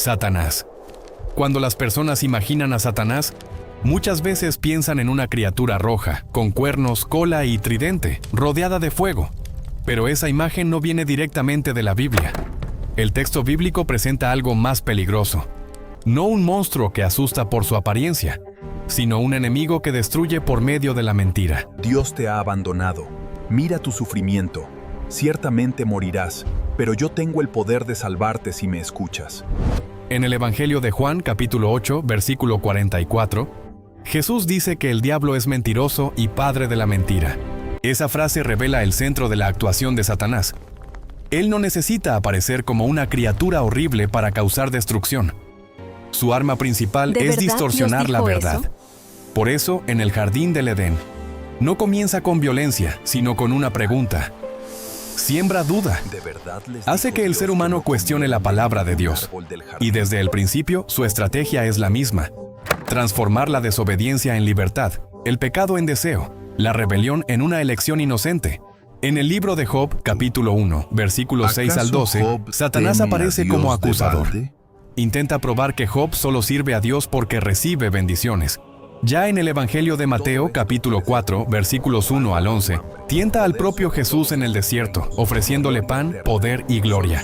Satanás. Cuando las personas imaginan a Satanás, muchas veces piensan en una criatura roja, con cuernos, cola y tridente, rodeada de fuego. Pero esa imagen no viene directamente de la Biblia. El texto bíblico presenta algo más peligroso. No un monstruo que asusta por su apariencia, sino un enemigo que destruye por medio de la mentira. Dios te ha abandonado. Mira tu sufrimiento. Ciertamente morirás, pero yo tengo el poder de salvarte si me escuchas. En el Evangelio de Juan, capítulo 8, versículo 44, Jesús dice que el diablo es mentiroso y padre de la mentira. Esa frase revela el centro de la actuación de Satanás. Él no necesita aparecer como una criatura horrible para causar destrucción. Su arma principal es distorsionar la verdad. Eso? Por eso, en el jardín del Edén, no comienza con violencia, sino con una pregunta. Siembra duda. ¿De verdad les Hace dijo que el Dios ser humano no cuestione la comieran palabra de del Dios. árbol del jardín? Y desde el principio, su estrategia es la misma: transformar la desobediencia en libertad, el pecado en deseo, la rebelión en una elección inocente. En el libro de Job, capítulo 1, versículos 6 al 12, ¿Acaso Job Satanás teme a aparece Dios como de acusador. balde? Intenta probar que Job solo sirve a Dios porque recibe bendiciones. Ya en el Evangelio de Mateo, capítulo 4, versículos 1 al 11, tienta al propio Jesús en el desierto, ofreciéndole pan, poder y gloria.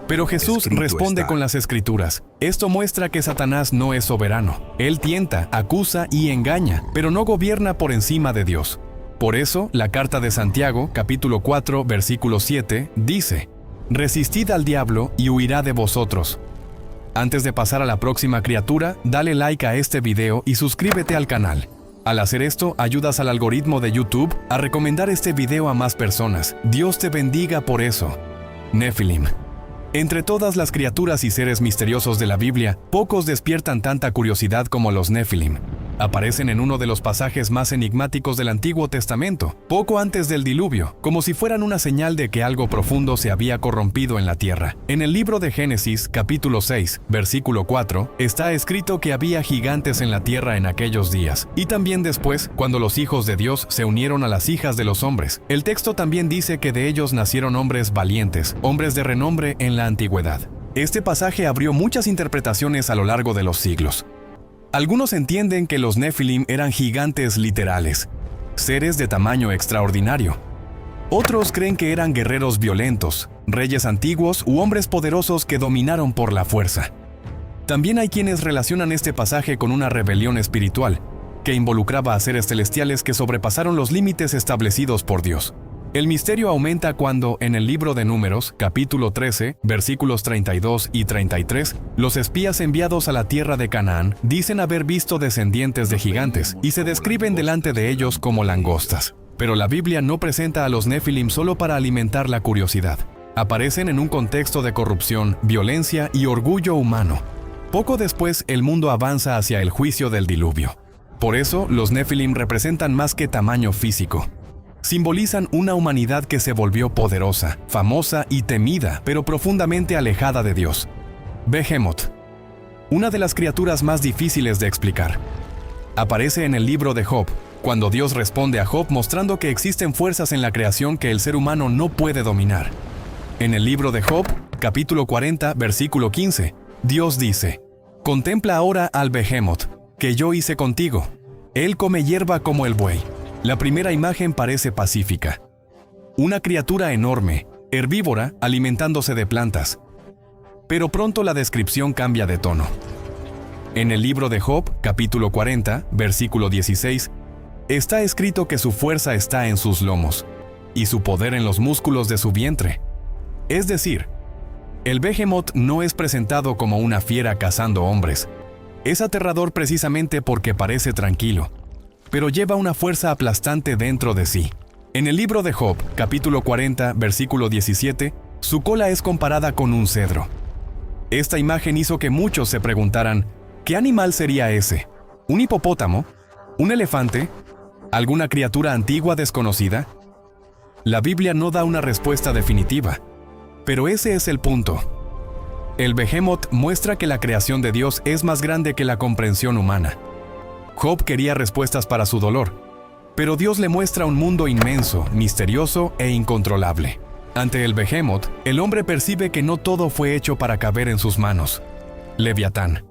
Pero Jesús Escrito responde está. con las Escrituras. Esto muestra que Satanás no es soberano. Él tienta, acusa y engaña, pero no gobierna por encima de Dios. Por eso, la carta de Santiago, capítulo 4, versículo 7, dice: «Resistid al diablo y huirá de vosotros». Antes de pasar a la próxima criatura, dale like a este video y suscríbete al canal. Al hacer esto, ayudas al algoritmo de YouTube a recomendar este video a más personas. Dios te bendiga por eso. Nefilim. Entre todas las criaturas y seres misteriosos de la Biblia, pocos despiertan tanta curiosidad como los Nefilim. Aparecen en uno de los pasajes más enigmáticos del Antiguo Testamento, poco antes del diluvio, como si fueran una señal de que algo profundo se había corrompido en la tierra. En el libro de Génesis, capítulo 6, versículo 4, está escrito que había gigantes en la tierra en aquellos días, y también después, cuando los hijos de Dios se unieron a las hijas de los hombres. El texto también dice que de ellos nacieron hombres valientes, hombres de renombre en la antigüedad. Este pasaje abrió muchas interpretaciones a lo largo de los siglos. Algunos entienden que los Nefilim eran gigantes literales, seres de tamaño extraordinario. Otros creen que eran guerreros violentos, reyes antiguos u hombres poderosos que dominaron por la fuerza. También hay quienes relacionan este pasaje con una rebelión espiritual, que involucraba a seres celestiales que sobrepasaron los límites establecidos por Dios. El misterio aumenta cuando, en el libro de Números, capítulo 13, versículos 32 y 33, los espías enviados a la tierra de Canaán dicen haber visto descendientes de gigantes y se describen delante de ellos como langostas. Pero la Biblia no presenta a los Nefilim solo para alimentar la curiosidad. Aparecen en un contexto de corrupción, violencia y orgullo humano. Poco después, el mundo avanza hacia el juicio del diluvio. Por eso, los Nefilim representan más que tamaño físico. Simbolizan una humanidad que se volvió poderosa, famosa y temida, pero profundamente alejada de Dios. Behemoth, una de las criaturas más difíciles de explicar. Aparece en el libro de Job, cuando Dios responde a Job mostrando que existen fuerzas en la creación que el ser humano no puede dominar. En el libro de Job, capítulo 40, versículo 15, Dios dice: «Contempla ahora al Behemoth, que yo hice contigo. Él come hierba como el buey». La primera imagen parece pacífica. Una criatura enorme, herbívora, alimentándose de plantas. Pero pronto la descripción cambia de tono. En el libro de Job, capítulo 40, versículo 16, está escrito que su fuerza está en sus lomos, y su poder en los músculos de su vientre. Es decir, el Behemoth no es presentado como una fiera cazando hombres. Es aterrador precisamente porque parece tranquilo, pero lleva una fuerza aplastante dentro de sí. En el libro de Job, capítulo 40, versículo 17, su cola es comparada con un cedro. Esta imagen hizo que muchos se preguntaran, ¿qué animal sería ese? ¿Un hipopótamo? ¿Un elefante? ¿Alguna criatura antigua desconocida? La Biblia no da una respuesta definitiva, pero ese es el punto. El Behemoth muestra que la creación de Dios es más grande que la comprensión humana. Job quería respuestas para su dolor, pero Dios le muestra un mundo inmenso, misterioso e incontrolable. Ante el Behemoth, el hombre percibe que no todo fue hecho para caber en sus manos. Leviatán.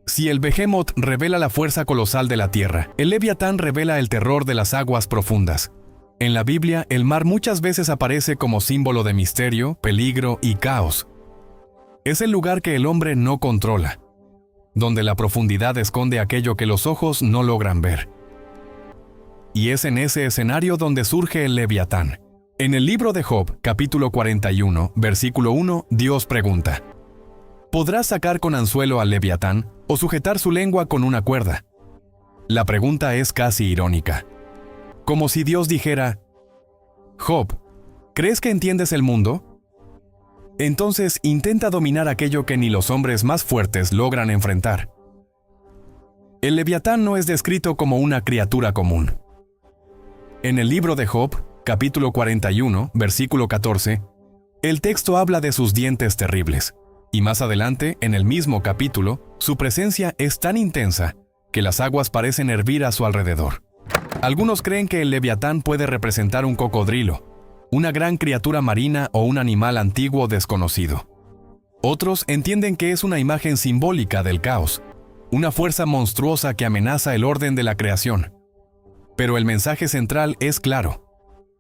Si el Behemoth revela la fuerza colosal de la tierra, el Leviatán revela el terror de las aguas profundas. En la Biblia, el mar muchas veces aparece como símbolo de misterio, peligro y caos. Es el lugar que el hombre no controla, donde la profundidad esconde aquello que los ojos no logran ver. Y es en ese escenario donde surge el Leviatán. En el libro de Job, capítulo 41, versículo 1, Dios pregunta: ¿podrás sacar con anzuelo al Leviatán o sujetar su lengua con una cuerda? La pregunta es casi irónica. Como si Dios dijera: Job, ¿crees que entiendes el mundo? Entonces intenta dominar aquello que ni los hombres más fuertes logran enfrentar. El Leviatán no es descrito como una criatura común. En el libro de Job, capítulo 41, versículo 14, el texto habla de sus dientes terribles. Y más adelante, en el mismo capítulo, su presencia es tan intensa que las aguas parecen hervir a su alrededor. Algunos creen que el Leviatán puede representar un cocodrilo, una gran criatura marina o un animal antiguo desconocido. Otros entienden que es una imagen simbólica del caos, una fuerza monstruosa que amenaza el orden de la creación. Pero el mensaje central es claro: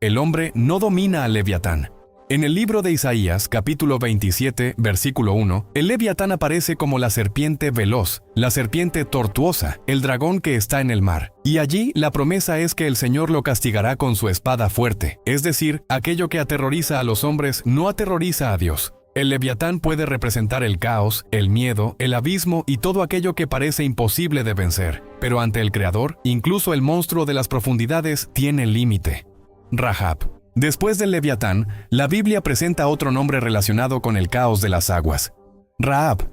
el hombre no domina al Leviatán. En el libro de Isaías, capítulo 27, versículo 1, el Leviatán aparece como la serpiente veloz, la serpiente tortuosa, el dragón que está en el mar. Y allí la promesa es que el Señor lo castigará con su espada fuerte, es decir, aquello que aterroriza a los hombres no aterroriza a Dios. El Leviatán puede representar el caos, el miedo, el abismo y todo aquello que parece imposible de vencer. Pero ante el Creador, incluso el monstruo de las profundidades tiene límite. Rahab. Después del Leviatán, la Biblia presenta otro nombre relacionado con el caos de las aguas: Rahab.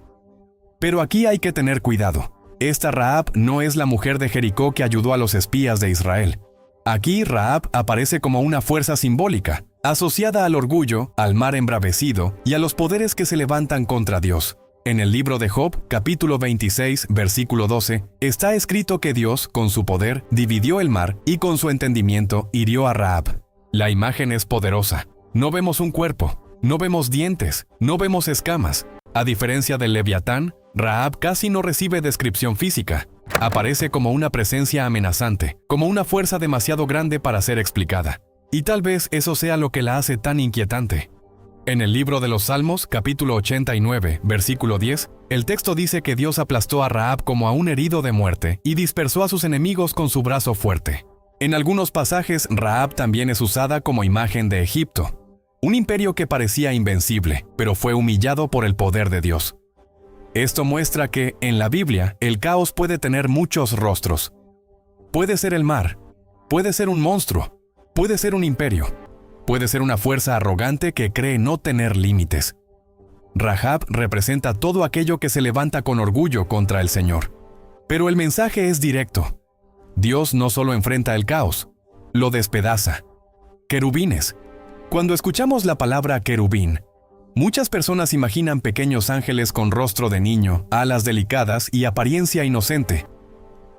Pero aquí hay que tener cuidado. Esta Rahab no es la mujer de Jericó que ayudó a los espías de Israel. Aquí Rahab aparece como una fuerza simbólica, asociada al orgullo, al mar embravecido y a los poderes que se levantan contra Dios. En el libro de Job, capítulo 26, versículo 12, está escrito que Dios, con su poder, dividió el mar y con su entendimiento hirió a Rahab. La imagen es poderosa. No vemos un cuerpo, no vemos dientes, no vemos escamas. A diferencia del Leviatán, Rahab casi no recibe descripción física. Aparece como una presencia amenazante, como una fuerza demasiado grande para ser explicada. Y tal vez eso sea lo que la hace tan inquietante. En el libro de los Salmos, capítulo 89, versículo 10, el texto dice que Dios aplastó a Rahab como a un herido de muerte y dispersó a sus enemigos con su brazo fuerte. En algunos pasajes, Rahab también es usada como imagen de Egipto, un imperio que parecía invencible, pero fue humillado por el poder de Dios. Esto muestra que, en la Biblia, el caos puede tener muchos rostros. Puede ser el mar, puede ser un monstruo, puede ser un imperio, puede ser una fuerza arrogante que cree no tener límites. Rahab representa todo aquello que se levanta con orgullo contra el Señor. Pero el mensaje es directo. Dios no solo enfrenta el caos, lo despedaza. Querubines. Cuando escuchamos la palabra querubín, muchas personas imaginan pequeños ángeles con rostro de niño, alas delicadas y apariencia inocente.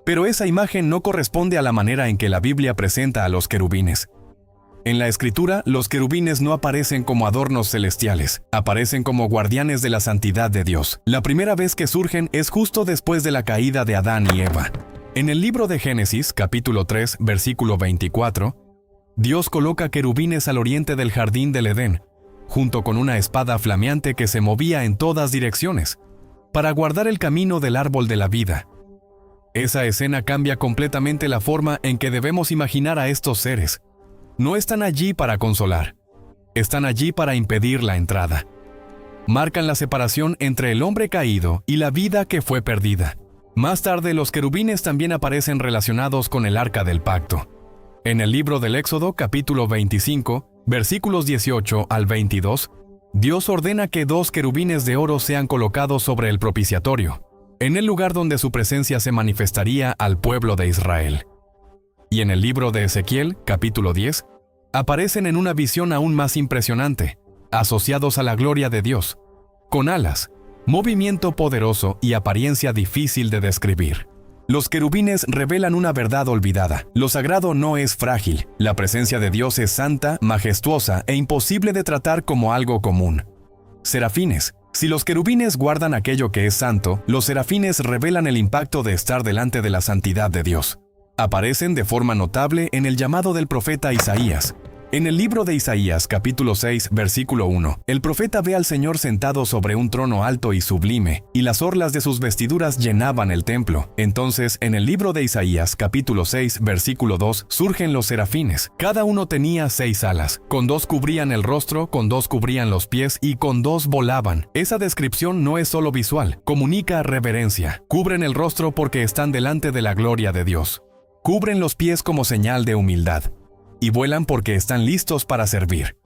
Pero esa imagen no corresponde a la manera en que la Biblia presenta a los querubines. En la Escritura, los querubines no aparecen como adornos celestiales, aparecen como guardianes de la santidad de Dios. La primera vez que surgen es justo después de la caída de Adán y Eva. En el libro de Génesis, capítulo 3, versículo 24, Dios coloca querubines al oriente del jardín del Edén, junto con una espada flameante que se movía en todas direcciones, para guardar el camino del árbol de la vida. Esa escena cambia completamente la forma en que debemos imaginar a estos seres. No están allí para consolar, están allí para impedir la entrada. Marcan la separación entre el hombre caído y la vida que fue perdida. Más tarde, los querubines también aparecen relacionados con el Arca del Pacto. En el libro del Éxodo, capítulo 25, versículos 18 al 22, Dios ordena que 2 querubines de oro sean colocados sobre el propiciatorio, en el lugar donde su presencia se manifestaría al pueblo de Israel. Y en el libro de Ezequiel, capítulo 10, aparecen en una visión aún más impresionante, asociados a la gloria de Dios, con alas, movimiento poderoso y apariencia difícil de describir. Los querubines revelan una verdad olvidada. Lo sagrado no es frágil. La presencia de Dios es santa, majestuosa e imposible de tratar como algo común. Serafines Si los querubines guardan aquello que es santo, los serafines revelan el impacto de estar delante de la santidad de Dios. Aparecen de forma notable en el llamado del profeta Isaías. En el libro de Isaías, capítulo 6, versículo 1, el profeta ve al Señor sentado sobre un trono alto y sublime, y las orlas de sus vestiduras llenaban el templo. Entonces, en el libro de Isaías, capítulo 6, versículo 2, surgen los serafines. Cada uno tenía 6 alas. Con 2 cubrían el rostro, con 2 cubrían los pies y con 2 volaban. Esa descripción no es solo visual, comunica reverencia. Cubren el rostro porque están delante de la gloria de Dios. Cubren los pies como señal de humildad. Y vuelan porque están listos para servir.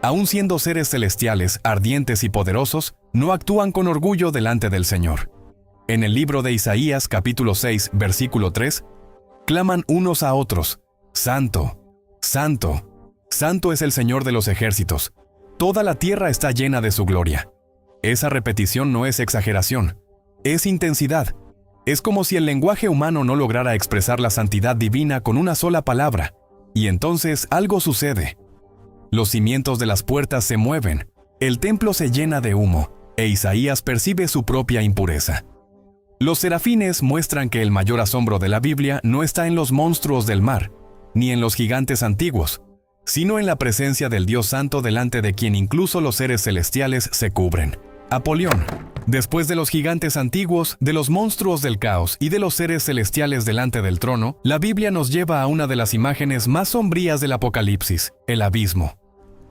Aun siendo seres celestiales, ardientes y poderosos, no actúan con orgullo delante del Señor. En el libro de Isaías, capítulo 6, versículo 3, claman unos a otros: Santo, Santo, Santo es el Señor de los ejércitos. Toda la tierra está llena de su gloria. Esa repetición no es exageración, es intensidad. Es como si el lenguaje humano no lograra expresar la santidad divina con una sola palabra. Y entonces algo sucede. Los cimientos de las puertas se mueven, el templo se llena de humo, e Isaías percibe su propia impureza. Los serafines muestran que el mayor asombro de la Biblia no está en los monstruos del mar, ni en los gigantes antiguos, sino en la presencia del Dios Santo delante de quien incluso los seres celestiales se cubren. Apolión. Después de los gigantes antiguos, de los monstruos del caos y de los seres celestiales delante del trono, la Biblia nos lleva a una de las imágenes más sombrías del Apocalipsis, el abismo.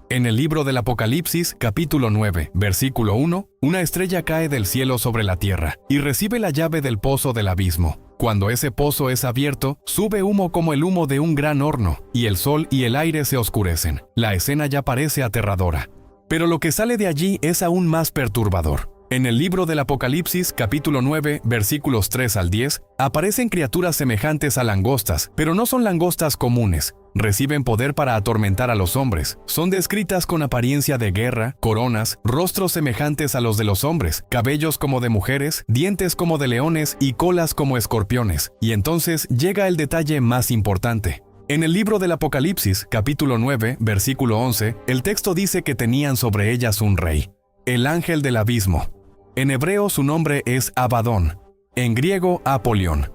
En el libro del Apocalipsis, capítulo 9, versículo 1, una estrella cae del cielo sobre la tierra y recibe la llave del pozo del abismo. Cuando ese pozo es abierto, sube humo como el humo de un gran horno, y el sol y el aire se oscurecen. La escena ya parece aterradora. Pero lo que sale de allí es aún más perturbador. En el libro del Apocalipsis, capítulo 9, versículos 3 al 10, aparecen criaturas semejantes a langostas, pero no son langostas comunes. Reciben poder para atormentar a los hombres. Son descritas con apariencia de guerra, coronas, rostros semejantes a los de los hombres, cabellos como de mujeres, dientes como de leones y colas como escorpiones. Y entonces llega el detalle más importante. En el libro del Apocalipsis, capítulo 9, versículo 11, el texto dice que tenían sobre ellas un rey, el ángel del abismo. En hebreo su nombre es Abadón, en griego Apolión.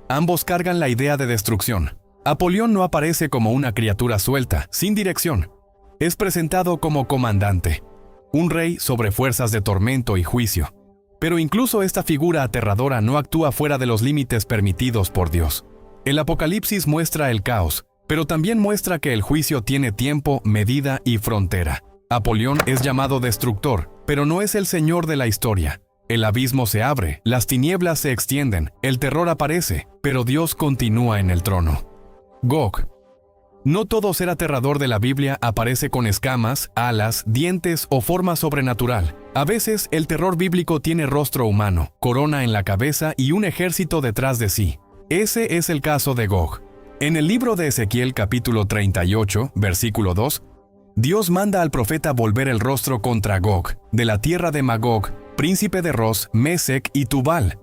Ambos cargan la idea de destrucción. Apolión no aparece como una criatura suelta, sin dirección. Es presentado como comandante, un rey sobre fuerzas de tormento y juicio. Pero incluso esta figura aterradora no actúa fuera de los límites permitidos por Dios. El Apocalipsis muestra el caos, pero también muestra que el juicio tiene tiempo, medida y frontera. Apolión es llamado destructor, pero no es el señor de la historia. El abismo se abre, las tinieblas se extienden, el terror aparece, pero Dios continúa en el trono. Gog. No todo ser aterrador de la Biblia aparece con escamas, alas, dientes o forma sobrenatural. A veces el terror bíblico tiene rostro humano, corona en la cabeza y un ejército detrás de sí. Ese es el caso de Gog. En el libro de Ezequiel capítulo 38, versículo 2, Dios manda al profeta volver el rostro contra Gog, de la tierra de Magog, príncipe de Ros, Mesec y Tubal.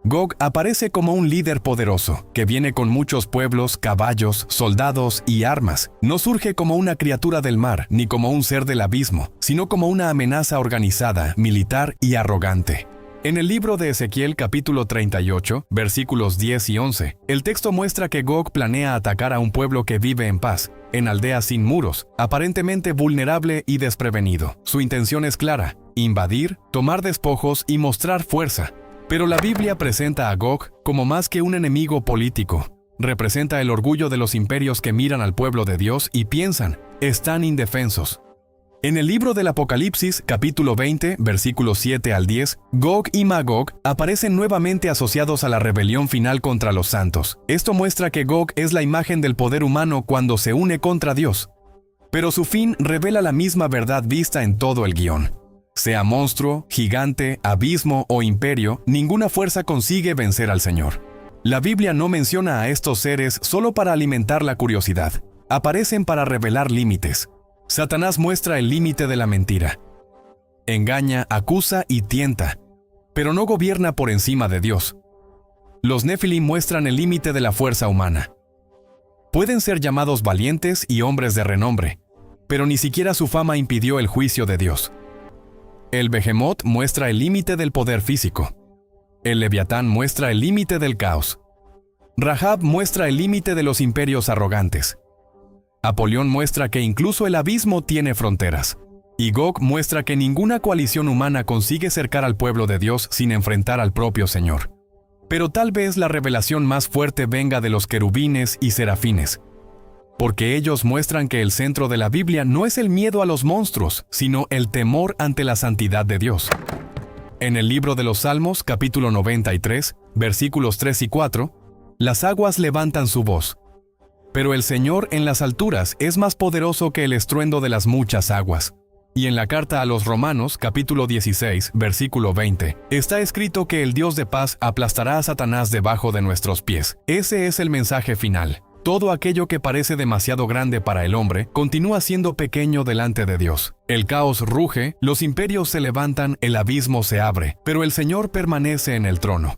Gog aparece como un líder poderoso, que viene con muchos pueblos, caballos, soldados y armas. No surge como una criatura del mar, ni como un ser del abismo, sino como una amenaza organizada, militar y arrogante. En el libro de Ezequiel capítulo 38, versículos 10 y 11, el texto muestra que Gog planea atacar a un pueblo que vive en paz, en aldeas sin muros, aparentemente vulnerable y desprevenido. Su intención es clara: invadir, tomar despojos y mostrar fuerza. Pero la Biblia presenta a Gog como más que un enemigo político. Representa el orgullo de los imperios que miran al pueblo de Dios y piensan: están indefensos. En el libro del Apocalipsis, capítulo 20, versículos 7 al 10, Gog y Magog aparecen nuevamente asociados a la rebelión final contra los santos. Esto muestra que Gog es la imagen del poder humano cuando se une contra Dios. Pero su fin revela la misma verdad vista en todo el guión. Sea monstruo, gigante, abismo o imperio, ninguna fuerza consigue vencer al Señor. La Biblia no menciona a estos seres solo para alimentar la curiosidad. Aparecen para revelar límites. Satanás muestra el límite de la mentira. Engaña, acusa y tienta, pero no gobierna por encima de Dios. Los Nefilim muestran el límite de la fuerza humana. Pueden ser llamados valientes y hombres de renombre, pero ni siquiera su fama impidió el juicio de Dios. El Behemoth muestra el límite del poder físico. El Leviatán muestra el límite del caos. Rahab muestra el límite de los imperios arrogantes. Apolión muestra que incluso el abismo tiene fronteras. Y Gog muestra que ninguna coalición humana consigue cercar al pueblo de Dios sin enfrentar al propio Señor. Pero tal vez la revelación más fuerte venga de los querubines y serafines, porque ellos muestran que el centro de la Biblia no es el miedo a los monstruos, sino el temor ante la santidad de Dios. En el libro de los Salmos, capítulo 93, versículos 3 y 4, las aguas levantan su voz. Pero el Señor en las alturas es más poderoso que el estruendo de las muchas aguas. Y en la carta a los Romanos, capítulo 16, versículo 20, está escrito que el Dios de paz aplastará a Satanás debajo de nuestros pies. Ese es el mensaje final. Todo aquello que parece demasiado grande para el hombre continúa siendo pequeño delante de Dios. El caos ruge, los imperios se levantan, el abismo se abre, pero el Señor permanece en el trono.